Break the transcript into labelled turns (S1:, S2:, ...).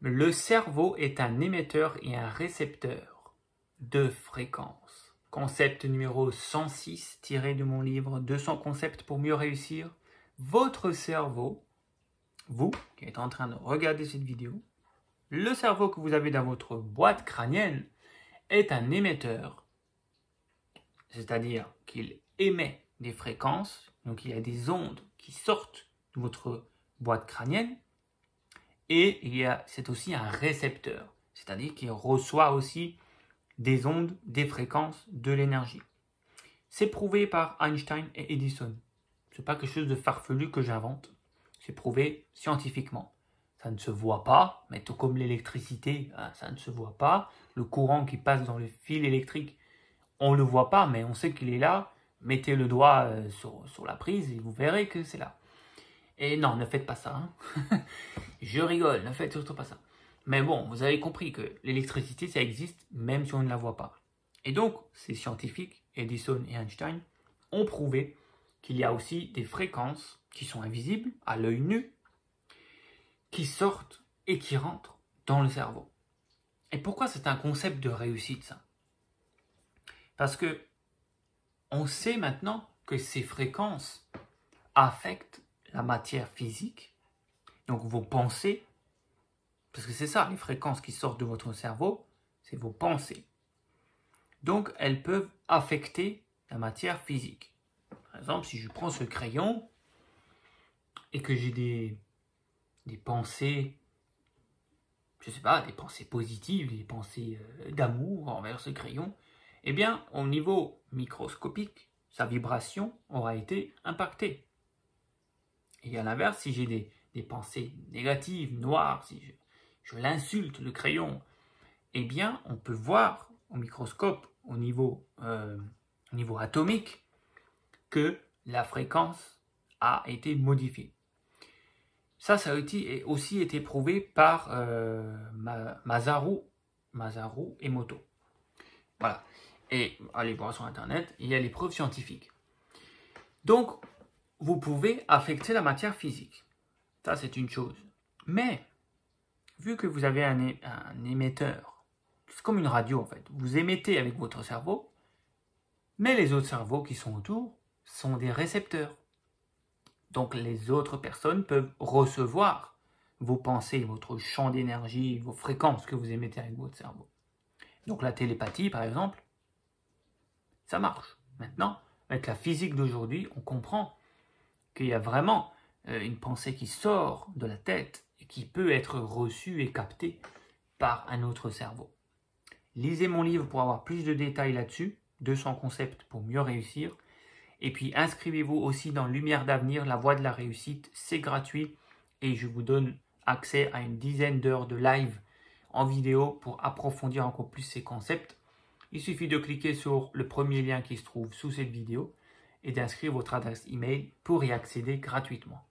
S1: Le cerveau est un émetteur et un récepteur de fréquences. Concept numéro 106 tiré de mon livre 200 concepts pour mieux réussir. Votre cerveau, vous qui êtes en train de regarder cette vidéo, le cerveau que vous avez dans votre boîte crânienne est un émetteur, c'est-à-dire qu'il émet des fréquences, donc il y a des ondes qui sortent de votre boîte crânienne, et c'est aussi un récepteur, c'est-à-dire qu'il reçoit aussi des ondes, des fréquences, de l'énergie. C'est prouvé par Einstein et Edison. Ce n'est pas quelque chose de farfelu que j'invente, c'est prouvé scientifiquement. Ça ne se voit pas, mais tout comme l'électricité, ça ne se voit pas. Le courant qui passe dans le fil électrique, on ne le voit pas, mais on sait qu'il est là. Mettez le doigt sur la prise et vous verrez que c'est là. Et non, ne faites pas ça. Hein. Je rigole, ne faites surtout pas ça. Mais bon, vous avez compris que l'électricité, ça existe même si on ne la voit pas. Et donc, ces scientifiques, Edison et Einstein, ont prouvé qu'il y a aussi des fréquences qui sont invisibles à l'œil nu, qui sortent et qui rentrent dans le cerveau. Et pourquoi c'est un concept de réussite, ça? Parce que on sait maintenant que ces fréquences affectent la matière physique, donc vos pensées, parce que c'est ça, les fréquences qui sortent de votre cerveau, c'est vos pensées. Donc, elles peuvent affecter la matière physique. Par exemple, si je prends ce crayon et que j'ai des pensées, je ne sais pas, des pensées positives, des pensées d'amour envers ce crayon, eh bien, au niveau microscopique, sa vibration aura été impactée. Et à l'inverse, si j'ai des pensées négatives, noires, si je l'insulte, le crayon, eh bien, on peut voir au microscope, au niveau atomique, que la fréquence a été modifiée. Ça a aussi été prouvé par Masaru Emoto. Voilà. Et allez voir sur Internet, il y a les preuves scientifiques. Donc, vous pouvez affecter la matière physique. Ça, c'est une chose. Mais, vu que vous avez un émetteur, c'est comme une radio en fait, vous émettez avec votre cerveau, mais les autres cerveaux qui sont autour sont des récepteurs. Donc, les autres personnes peuvent recevoir vos pensées, votre champ d'énergie, vos fréquences que vous émettez avec votre cerveau. Donc, la télépathie, par exemple, ça marche. Maintenant, avec la physique d'aujourd'hui, on comprend qu'il y a vraiment une pensée qui sort de la tête et qui peut être reçue et captée par un autre cerveau. Lisez mon livre pour avoir plus de détails là-dessus, 200 concepts pour mieux réussir. Et puis inscrivez-vous aussi dans Lumière d'avenir, la voie de la réussite, c'est gratuit et je vous donne accès à une dizaine d'heures de live en vidéo pour approfondir encore plus ces concepts. Il suffit de cliquer sur le premier lien qui se trouve sous cette vidéo et d'inscrire votre adresse email pour y accéder gratuitement.